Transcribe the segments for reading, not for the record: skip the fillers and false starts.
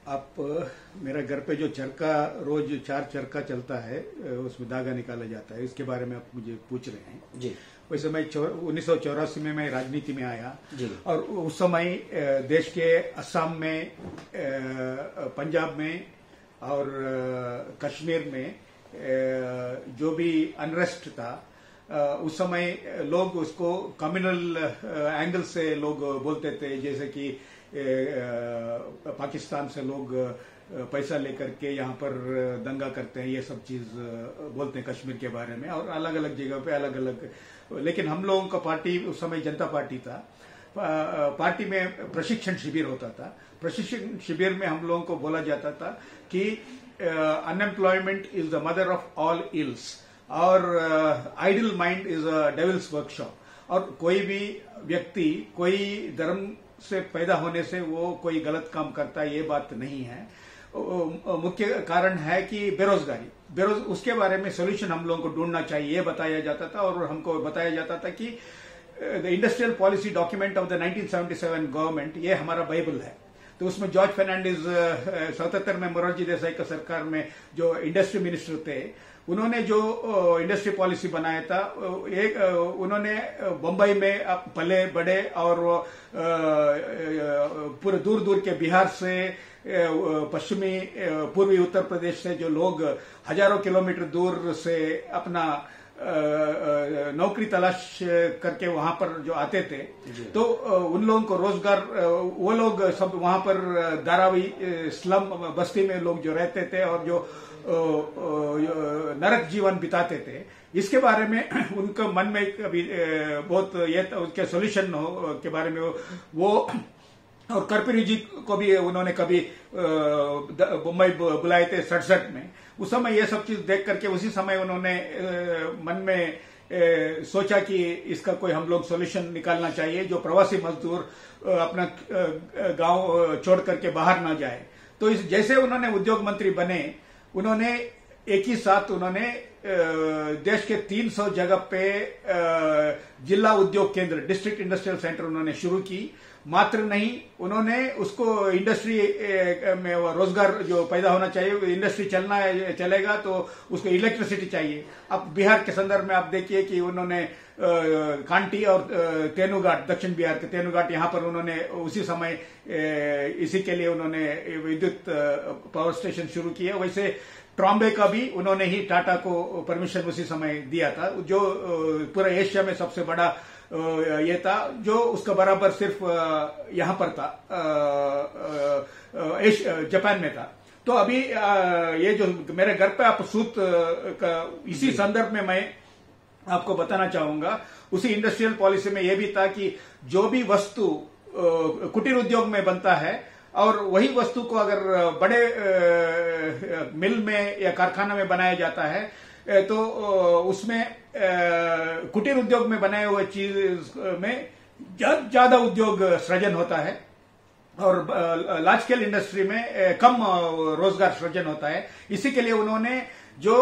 आप मेरा घर पे जो चरखा रोज 4 चरखा चलता है उसमें धागा निकाला जाता है, इसके बारे में आप मुझे पूछ रहे हैं जी। वैसे मैं 1984 में मैं राजनीति में आया जी। और उस समय देश के असम में, पंजाब में और कश्मीर में जो भी अनरेस्ट था उस समय लोग उसको कम्युनल एंगल से लोग बोलते थे, जैसे कि पाकिस्तान से लोग पैसा लेकर के यहाँ पर दंगा करते हैं, ये सब चीज बोलते हैं कश्मीर के बारे में, और अलग अलग जगह पे अलग अलग। लेकिन हम लोगों का पार्टी उस समय जनता पार्टी था। पार्टी में प्रशिक्षण शिविर होता था। प्रशिक्षण शिविर में हम लोगों को बोला जाता था कि unemployment is the mother of all ills और idle mind is a devil's workshop. और कोई भी व्यक्ति कोई धर्म से पैदा होने से वो कोई गलत काम करता है, ये बात नहीं है। मुख्य कारण है कि बेरोजगारी। उसके बारे में सोल्यूशन हम लोगों को ढूंढना चाहिए, ये बताया जाता था। और हमको बताया जाता था कि the industrial policy document of the 1977 government, ये हमारा बाइबल है। तो उसमें जॉर्ज फर्नांडिस 77 में मोरारजी देसाई का सरकार में जो इंडस्ट्री मिनिस्टर थे, उन्होंने जो इंडस्ट्री पॉलिसी बनाया था, एक उन्होंने बंबई में पले बड़े और पूरे दूर दूर के बिहार से पश्चिमी पूर्वी उत्तर प्रदेश से जो लोग हजारों किलोमीटर दूर से अपना नौकरी तलाश करके वहां पर जो आते थे, तो उन लोगों को रोजगार, वो लोग सब वहां पर धारावी स्लम बस्ती में लोग जो रहते थे और जो नरक जीवन बिताते थे, इसके बारे में उनके मन में कभी बहुत ये उसके सोल्यूशन के बारे में वो और कर्पूरी जी को भी उन्होंने कभी मुंबई बुलाए थे 67 में। उस समय ये सब चीज देख करके उसी समय उन्होंने मन में सोचा कि इसका कोई हम लोग सोल्यूशन निकालना चाहिए, जो प्रवासी मजदूर अपना गांव छोड़ करके बाहर ना जाए। तो इस जैसे उन्होंने उद्योग मंत्री बने, उन्होंने एक ही साथ उन्होंने देश के 300 जगह पे जिला उद्योग केंद्र, डिस्ट्रिक्ट इंडस्ट्रियल सेंटर उन्होंने शुरू की। मात्र नहीं, उन्होंने उसको इंडस्ट्री में रोजगार जो पैदा होना चाहिए, इंडस्ट्री चलेगा तो उसको इलेक्ट्रिसिटी चाहिए। अब बिहार के संदर्भ में आप देखिए कि उन्होंने कांटी और तेनुघाट, दक्षिण बिहार के तेनुघाट, यहाँ पर उन्होंने उसी समय इसी के लिए उन्होंने विद्युत पावर स्टेशन शुरू किया। वैसे ट्रॉम्बे का भी उन्होंने ही टाटा को परमिशन उसी समय दिया था, जो पूरे एशिया में सबसे बड़ा ये था, जो उसका बराबर सिर्फ यहां पर था, जापान में था। तो अभी ये जो मेरे घर पे आप सूत का, इसी संदर्भ में मैं आपको बताना चाहूंगा, उसी इंडस्ट्रियल पॉलिसी में यह भी था कि जो भी वस्तु कुटीर उद्योग में बनता है और वही वस्तु को अगर बड़े मिल में या कारखाना में बनाया जाता है, तो उसमें कुटीर उद्योग में बनाए हुए चीज में ज्यादा उद्योग सृजन होता है और लार्ज स्केल इंडस्ट्री में कम रोजगार सृजन होता है। इसी के लिए उन्होंने जो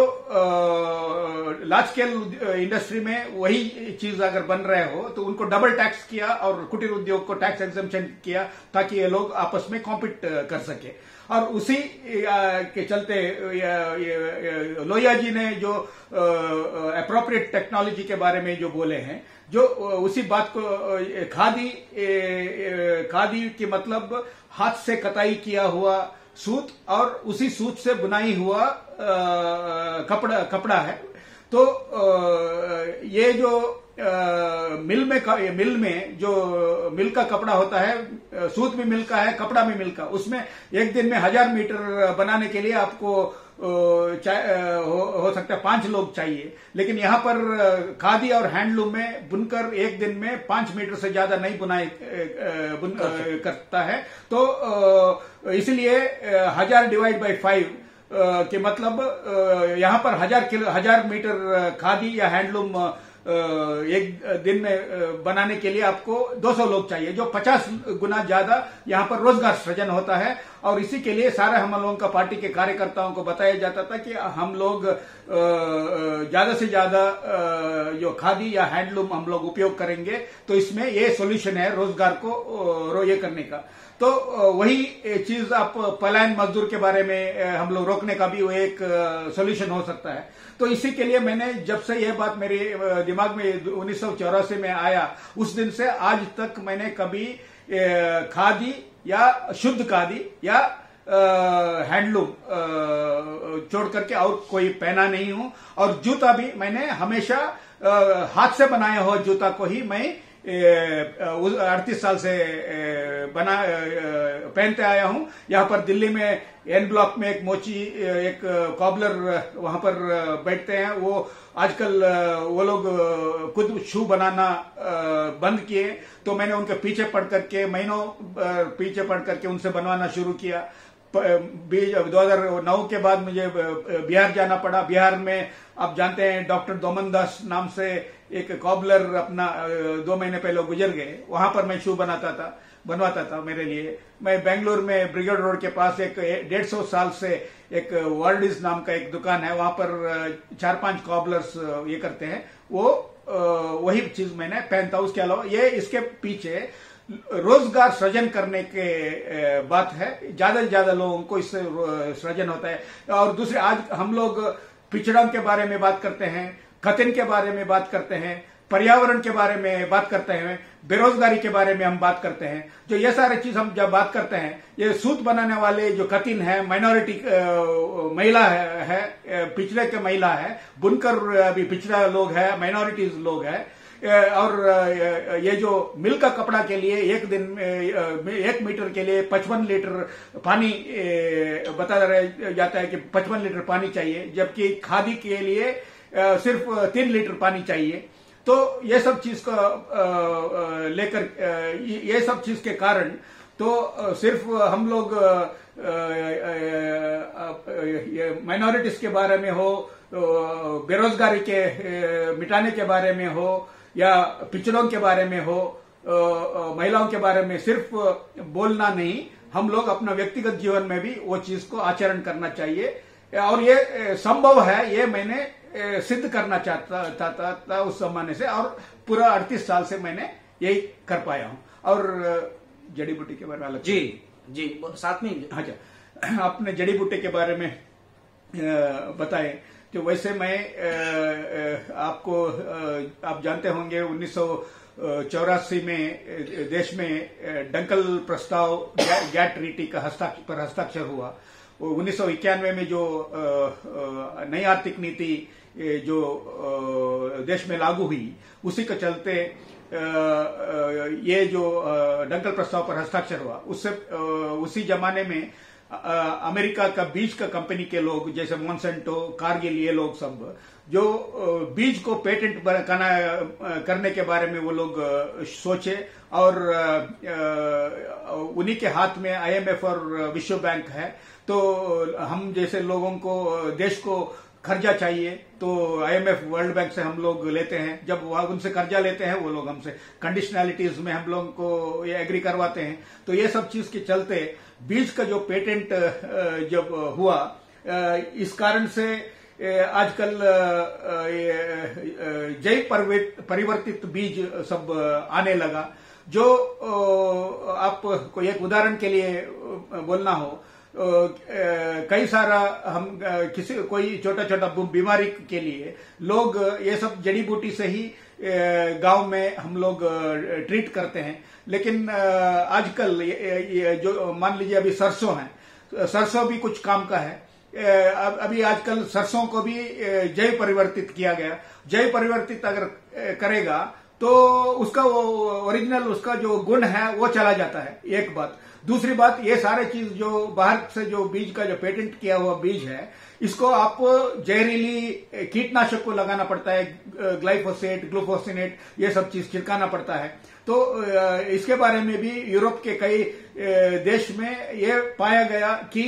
लार्ज स्केल इंडस्ट्री में वही चीज अगर बन रहे हो तो उनको डबल टैक्स किया और कुटीर उद्योग को टैक्स एग्जम्पशन किया, ताकि ये लोग आपस में कॉम्पीट कर सके। और उसी के चलते लोहिया जी ने जो अप्रोप्रिएट टेक्नोलॉजी के बारे में जो बोले हैं, जो उसी बात को खादी की मतलब हाथ से कताई किया हुआ सूत और उसी सूत से बुनाई हुआ कपड़ा है। तो ये जो मिल में जो मिल का कपड़ा होता है, सूत भी मिल का है, कपड़ा भी मिल का, उसमें एक दिन में 1000 मीटर बनाने के लिए आपको हो सकता है 5 लोग चाहिए। लेकिन यहाँ पर खादी और हैंडलूम में बुनकर एक दिन में 5 मीटर से ज्यादा नहीं बुनाई करता है। तो इसलिए 1000 डिवाइड बाई 5 के मतलब यहाँ पर 1000 मीटर खादी या हैंडलूम एक दिन में बनाने के लिए आपको 200 लोग चाहिए, जो 50 गुना ज्यादा यहाँ पर रोजगार सृजन होता है। और इसी के लिए सारे हम लोगों का पार्टी के कार्यकर्ताओं को बताया जाता था कि हम लोग ज्यादा से ज्यादा जो खादी या हैंडलूम हम लोग उपयोग करेंगे, तो इसमें ये सॉल्यूशन है रोजगार को ये करने का। तो वही चीज आप पलायन मजदूर के बारे में हम लोग रोकने का भी वो एक सोल्यूशन हो सकता है। तो इसी के लिए मैंने जब से यह बात मेरे दिमाग में 1984 में आया, उस दिन से आज तक मैंने कभी खादी या शुद्ध खादी या हैंडलूम छोड़ करके और कोई पहना नहीं हूं। और जूता भी मैंने हमेशा हाथ से बनाया हुआ जूता को ही मैं 38 साल से पहनते आया हूं। यहाँ पर दिल्ली में एन ब्लॉक में एक मोची एक कॉबलर वहां पर बैठते हैं, वो आजकल वो लोग खुद शू बनाना बंद किए, तो मैंने उनके पीछे पड़ करके महीनों पीछे पड़ करके उनसे बनवाना शुरू किया। 2009 के बाद मुझे बिहार जाना पड़ा। बिहार में आप जानते हैं डॉक्टर दोमन दास नाम से एक कॉबलर अपना 2 महीने पहले गुजर गए, वहां पर मैं शू बनवाता था मेरे लिए। मैं बेंगलुरु में ब्रिगेड रोड के पास एक 150 साल से एक वर्ल्डिस नाम का एक दुकान है, वहां पर 4-5 कॉबलर्स ये करते हैं, वो वही चीज मैंने पहनता। उसके अलावा ये इसके पीछे रोजगार सृजन करने के बात है, ज्यादा से ज्यादा लोगों को इससे सृजन होता है। और दूसरे, आज हम लोग पिछड़ों के बारे में बात करते हैं, खतिन के बारे में बात करते हैं, पर्यावरण के बारे में बात करते हैं, बेरोजगारी के बारे में हम बात करते हैं। जो ये सारे चीज हम जब बात करते हैं, ये सूत बनाने वाले जो खतिन है, माइनॉरिटी महिला है, पिछड़े के महिला है, बुनकर भी पिछड़ा लोग है, माइनॉरिटीज लोग है। और ये जो मिल का कपड़ा के लिए एक दिन 1 मीटर के लिए 55 लीटर पानी बताया जाता है कि 55 लीटर पानी चाहिए, जबकि खादी के लिए सिर्फ 3 लीटर पानी चाहिए। तो ये सब चीज का लेकर ये सब चीज के कारण तो सिर्फ हम लोग माइनॉरिटीज के बारे में हो, बेरोजगारी के मिटाने के बारे में हो, या पिछड़ों के बारे में हो, महिलाओं के बारे में सिर्फ बोलना नहीं, हम लोग अपना व्यक्तिगत जीवन में भी वो चीज को आचरण करना चाहिए। और ये संभव है, ये मैंने सिद्ध करना चाहता था उस जमाने से, और पूरा 38 साल से मैंने यही कर पाया हूं। और जड़ी बूटी के बारे में अलग जी साथ में। अच्छा, आपने जड़ी बूटी के बारे में बताए, तो वैसे मैं आपको आप जानते होंगे 1984 में देश में डंकल प्रस्ताव गैट ट्रीटी का हस्ताक्षर हुआ। 1991 में जो नई आर्थिक नीति जो देश में लागू हुई, उसी के चलते ये जो डंकल प्रस्ताव पर हस्ताक्षर हुआ, उससे उसी जमाने में अमेरिका का बीज का कंपनी के लोग जैसे मोनसेंटो, कारगिल, ये लोग सब जो बीज को पेटेंट करने के बारे में वो लोग सोचे, और उन्हीं के हाथ में IMF और विश्व बैंक है। तो हम जैसे लोगों को, देश को कर्जा चाहिए, तो IMF, वर्ल्ड बैंक से हम लोग लेते हैं। जब वह उनसे कर्जा लेते हैं, वो लोग हमसे कंडीशनैलिटीज में हम लोगों को ये एग्री करवाते हैं। तो ये सब चीज के चलते बीज का जो पेटेंट जब हुआ, इस कारण से आजकल जैव परिवर्तित बीज सब आने लगा। जो आपको एक उदाहरण के लिए बोलना हो, कई सारा हम कोई छोटा छोटा बीमारी के लिए लोग ये सब जड़ी बूटी से ही गांव में हम लोग ट्रीट करते हैं। लेकिन आजकल ये जो मान लीजिए अभी सरसों है, सरसों भी कुछ काम का है। अभी आजकल सरसों को भी जैव परिवर्तित किया गया। जैव परिवर्तित अगर करेगा तो उसका वो ओरिजिनल उसका जो गुण है वो चला जाता है, एक बात। दूसरी बात, ये सारे चीज जो बाहर से जो बीज का जो पेटेंट किया हुआ बीज है, इसको आप जहरीली कीटनाशक को लगाना पड़ता है, ग्लाइफोसेट, ग्लूफोसिनेट, ये सब चीज छिड़काना पड़ता है। तो इसके बारे में भी यूरोप के कई देश में ये पाया गया कि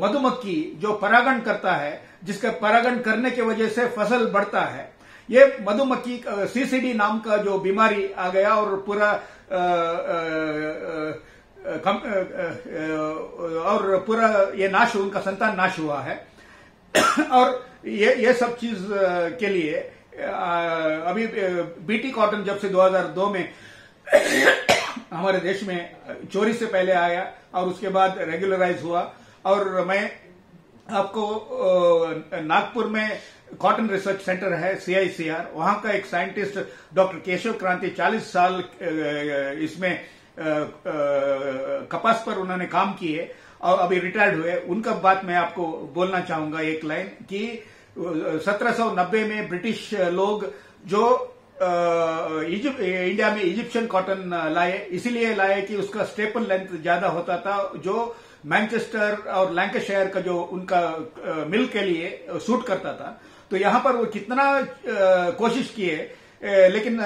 मधुमक्खी जो परागण करता है, जिसका परागण करने की वजह से फसल बढ़ता है, ये मधुमक्खी CCD नाम का जो बीमारी आ गया और पूरा और पूरा ये नाश, उनका संतान नाश हुआ है। और ये सब चीज के लिए अभी BT कॉटन जब से 2002 में हमारे देश में चोरी से पहले आया और उसके बाद रेगुलराइज हुआ। और मैं आपको नागपुर में कॉटन रिसर्च सेंटर है CICR, वहां का एक साइंटिस्ट डॉक्टर केशव क्रांति 40 साल इसमें कपास पर उन्होंने काम किए और अभी रिटायर्ड हुए। उनका बात मैं आपको बोलना चाहूंगा एक लाइन कि 1790 में ब्रिटिश लोग जो इंडिया में इजिप्शियन कॉटन लाए, इसीलिए लाए कि उसका स्टेपल लेंथ ज्यादा होता था, जो मैनचेस्टर और लैंकाशायर का जो उनका मिल के लिए सूट करता था। तो यहां पर वो कितना कोशिश किए, लेकिन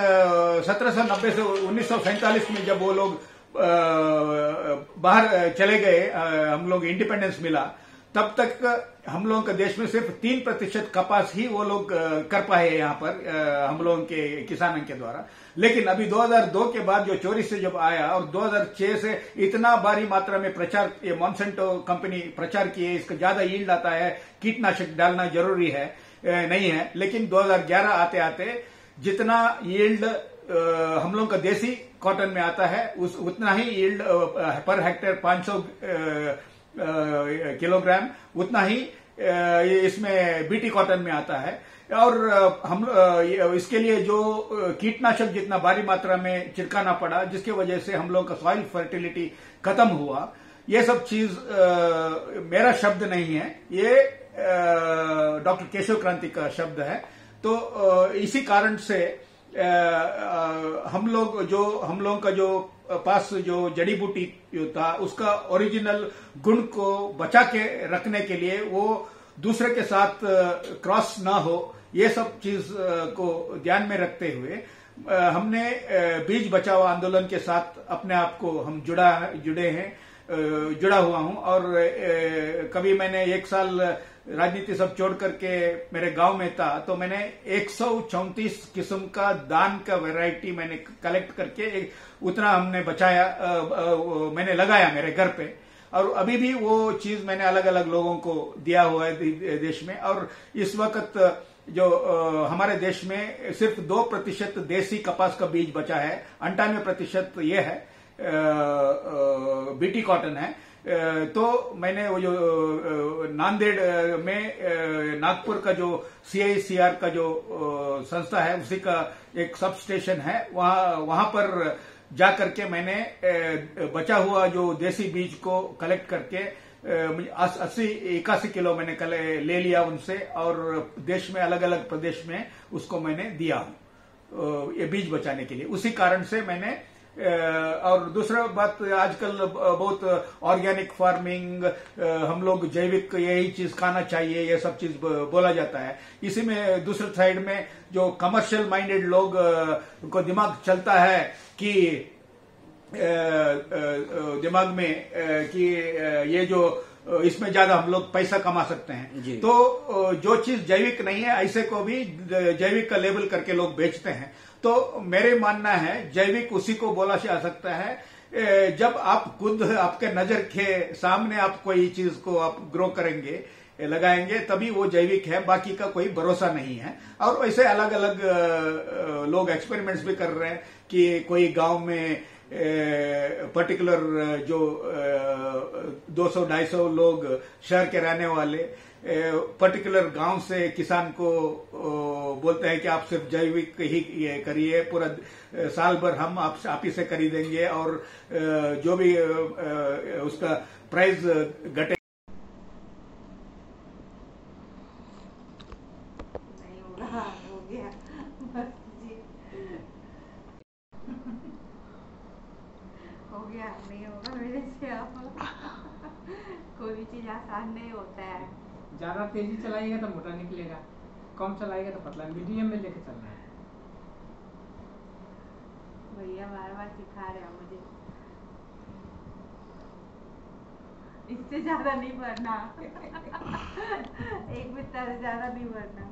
1790 से 1947 में जब वो लोग बाहर चले गए, हम लोग इंडिपेंडेंस मिला, तब तक हम लोगों के देश में सिर्फ 3% कपास ही वो लोग कर पाए यहाँ पर हम लोगों के किसानों के द्वारा। लेकिन अभी 2002 के बाद जो चोरी से जब आया और 2006 से इतना भारी मात्रा में प्रचार, ये मॉन्सेंटो कंपनी प्रचार किए इसका ज्यादा यील्ड आता है, कीटनाशक डालना जरूरी है, नहीं है। लेकिन 2011 आते आते जितना यील्ड हम लोगों का देसी कॉटन में आता है उतना ही यील्ड पर हेक्टेयर 500 किलोग्राम उतना ही इसमें बीटी कॉटन में आता है। और हम इसके लिए जो कीटनाशक जितना भारी मात्रा में छिड़काना पड़ा, जिसकी वजह से हम लोग का सॉइल फर्टिलिटी खत्म हुआ। ये सब चीज मेरा शब्द नहीं है, ये डॉक्टर केशव क्रांति का शब्द है। तो इसी कारण से हम लोगों का जो पास जो जड़ी बूटी था उसका ओरिजिनल गुण को बचा के रखने के लिए वो दूसरे के साथ क्रॉस ना हो, ये सब चीज को ध्यान में रखते हुए हमने बीज बचाओ आंदोलन के साथ अपने आप को हम जुड़ा हुआ हूं। और कभी मैंने 1 साल राजनीति सब छोड़ करके मेरे गांव में था, तो मैंने 134 किस्म का दान का वैरायटी मैंने कलेक्ट करके उतना हमने बचाया, मैंने लगाया मेरे घर पे। और अभी भी वो चीज मैंने अलग अलग लोगों को दिया हुआ है देश में। और इस वक्त जो हमारे देश में सिर्फ 2% देसी कपास का बीज बचा है, 98% ये है बीटी कॉटन है। तो मैंने वो जो नांदेड़ में नागपुर का जो CICR का जो संस्था है उसी का एक सब स्टेशन है, वहां पर जा करके मैंने बचा हुआ जो देसी बीज को कलेक्ट करके 80-81 किलो मैंने ले लिया उनसे, और देश में अलग अलग प्रदेश में उसको मैंने दिया हूं ये बीज बचाने के लिए। उसी कारण से मैंने और दूसरा बात, आजकल बहुत ऑर्गेनिक फार्मिंग, हम लोग जैविक यही चीज खाना चाहिए, ये सब चीज बोला जाता है। इसी में दूसरे साइड में जो कमर्शियल माइंडेड लोग उनको दिमाग चलता है कि दिमाग में कि ये जो इसमें ज्यादा हम लोग पैसा कमा सकते हैं, तो जो चीज जैविक नहीं है ऐसे को भी जैविक का लेबल करके लोग बेचते हैं। तो मेरे मानना है जैविक उसी को बोला जा सकता है जब आप खुद आपके नजर के सामने आप कोई चीज को आप ग्रो करेंगे, लगाएंगे, तभी वो जैविक है, बाकी का कोई भरोसा नहीं है। और वैसे अलग अलग लोग एक्सपेरिमेंट्स भी कर रहे हैं कि कोई गांव में पर्टिकुलर जो 200-250 लोग शहर के रहने वाले पर्टिकुलर गांव से किसान को बोलते हैं कि आप सिर्फ जैविक ही करिए, पूरा साल भर हम आप ही से खरीदेंगे और जो भी उसका प्राइस घटे। हो गया बस जी, हो गया, नहीं होगा मेरे से अब कोई भी चीज आसान नहीं होता है। ज्यादा तेजी चलाएगा तो मोटा निकलेगा, कम चलाएगा तो पतला, मीडियम में लेके चलना है। भैया बार बार सिखा रहे हैं मुझे, इससे ज्यादा नहीं बढ़ना एक बिस्तर से ज्यादा नहीं बढ़ना।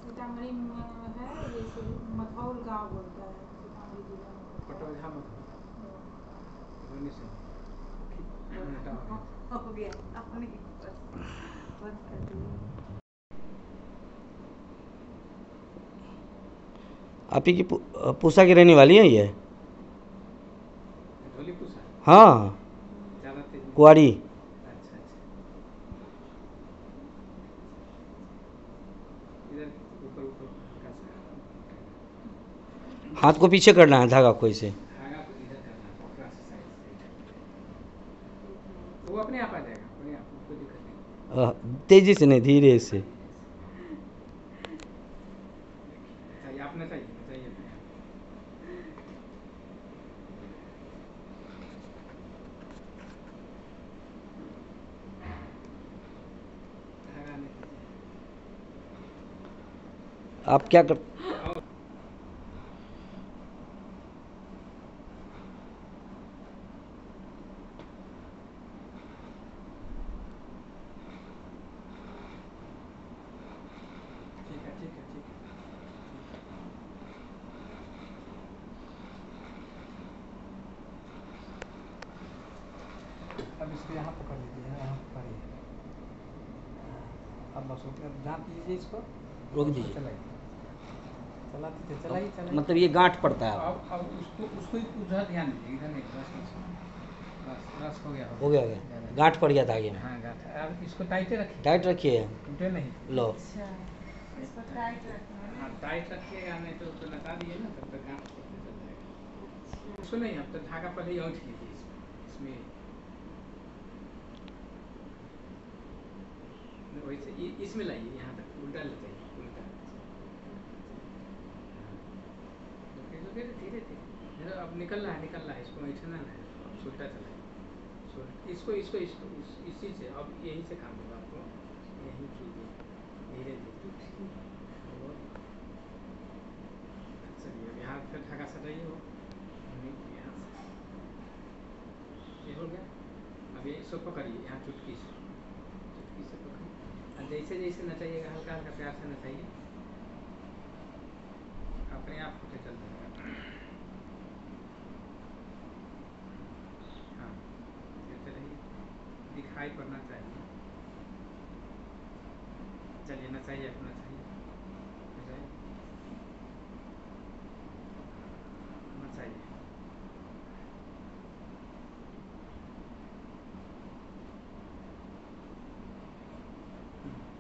सीतामढ़ी है, जैसे मथौल गांव बोलता है सीतामढ़ी जिला में। पटौझा मत हो गया अपनी बस कर दी। आप ही की पूसा की रहने वाली है ये? ढोली पूछा हाँ, ज़्यादा तेज नहीं। कुआरी। अच्छा अच्छा, इधर ऊपर ऊपर हल्का सा हाथ को पीछे करना है धागा कोई से। धागा को इधर करना है, थोड़ा सा साइड से। वो अपने आप आ जाएगा, अपने आप, कोई दिक्कत नहीं। तेजी से नहीं, धीरे से। चाहिए अपना, चाहिए चाहिए अपने आप। धागा नहीं दीजिए। आप क्या कर, और ठीक है ठीक है ठीक है। अब इसको यहाँ पकड़ लीजिए, यहाँ पकड़िए। अब बस ढाँप लीजिए इसको, रोक उसको दीजिए। चलाइए, चलाते थे, चलाइए चलाइए। मतलब ये गांठ पड़ता है। अब उसको उसको उधर ध्यान दीजिए, इधर नहीं, बस बस हो गया हो गया गांठ पड़ गया धागे में। हाँ गाँठ। अब इसको टाइटे रखिए, टाइट रखिए। टूटे नहीं। लो, अच्छा, इसको टाइट रखना है। हाँ टाइट रखिएगा, नहीं तो उसको लगा दिए ना तब तक गाँठ पड़ते चल जाएगा। इसको नहीं, अब तो धागा पहले ही औंठ लीजिए इसमें वैसे इसमें लाइए, यहाँ तक उल्टा ले जाइए, उल्टा। धीरे धीरे धीरे, अब निकल रहा है, इसको ऐठना है, अब सुलटा चलाइए, इसको इसको इसको इसी से, अब यहीं से काम होगा आपको, यहीं कीजिए धीरे धीरे। चलिए अब यहाँ फिर धागा सटाइए, हो यहाँ से ये हो गया। अब ये इसको पकड़िए, यहाँ चुटकी से पकड़िए, और जैसे जैसे नचाइएगा, हल्का हल्का प्यार से नचाइए, अपने आप होते चल जाएगा। हाँ करते रहिए, दिखाई पड़ना चाहिए। चलिए नचाइए, अपना चाहिए नचाइए, नचाइए।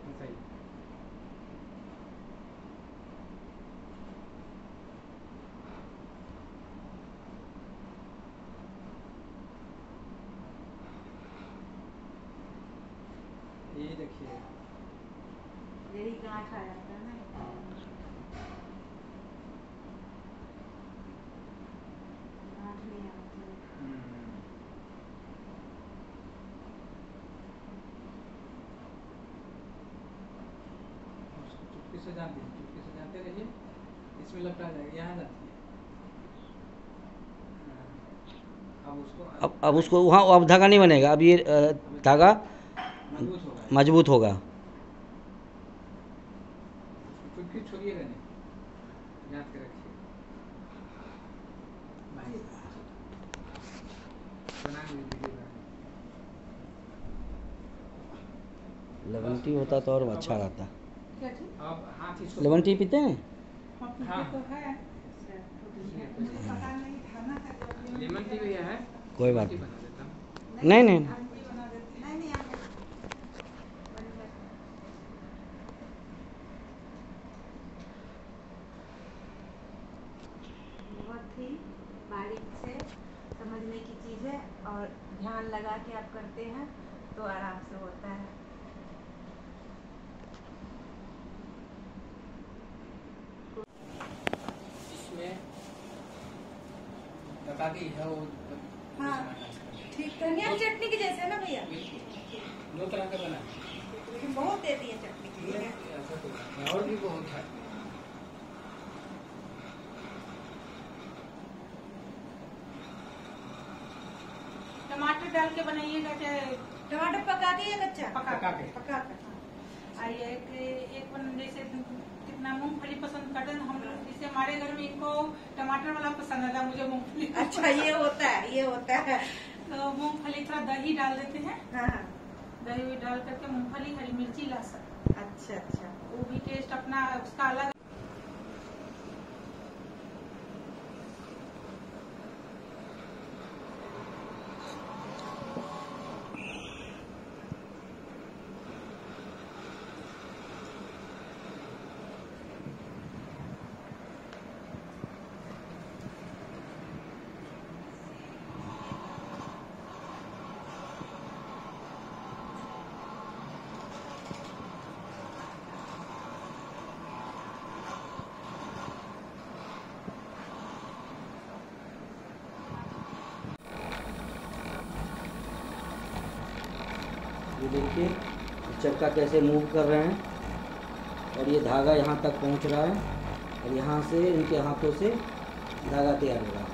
नचाइए, ये देखिए यही गांठ आ जाता है ना, गांठ नहीं आती है। उसको चुटकी से जान दीजिए, चुटकी से जानते रहिए, इसमें लपटा जाएगा, यहाँ जाती है। अब उसको अब उसको वहाँ अब धागा नहीं बनेगा, अब ये धागा मजबूत होगा, मजबूत होगा। चुटकी छोड़िएगा नहीं, जांच के रखिए। बना वीडियो बना। लेमन टी होता तो और अच्छा रहता। क्या चीज? अब हाथ इसको लेमन टी पीते हैं? हाँ, हाँ। तो है। मुझे पता नहीं था ना कि लेमन टी भी है, कोई लेमन बात टी नहीं। बना देता हूँ। नहीं नहीं, हम भी बना देते हैं। नहीं आप बहुत ही बारीक से समझने की चीज़ है, और ध्यान लगा के आप करते हैं तो आराम से होता है। इसमें बता दी है वो। हाँ, ठीक धनिया की चटनी के जैसे है ना भैया? बिल्कुल। दो तरह का बना है, लेकिन बहुत देती है चटनी की। ठीक है। ऐसा तो नहीं, और भी बहुत है। टमाटर डाल के बनाइएगा, चाहे टमाटर पका के या कच्चा? पका के। पका के। हाँ। ये एक जैसे कितना मूंगफली पसंद करते हैं हम लोग, जैसे हमारे घर में इनको टमाटर वाला पसंद आता है, मुझे मूंगफली। अच्छा, ये होता है, ये होता है। तो मूंगफली थोड़ा दही डाल देते हैं, हाँ हाँ। दही डाल करके मूंगफली, हरी मिर्ची, लहसुन, अच्छा अच्छा। वो भी टेस्ट अपना उसका अलग। ये देखिए चक्का कैसे मूव कर रहे हैं और ये धागा यहाँ तक पहुँच रहा है और यहाँ से इनके हाथों से धागा तैयार हो रहा है।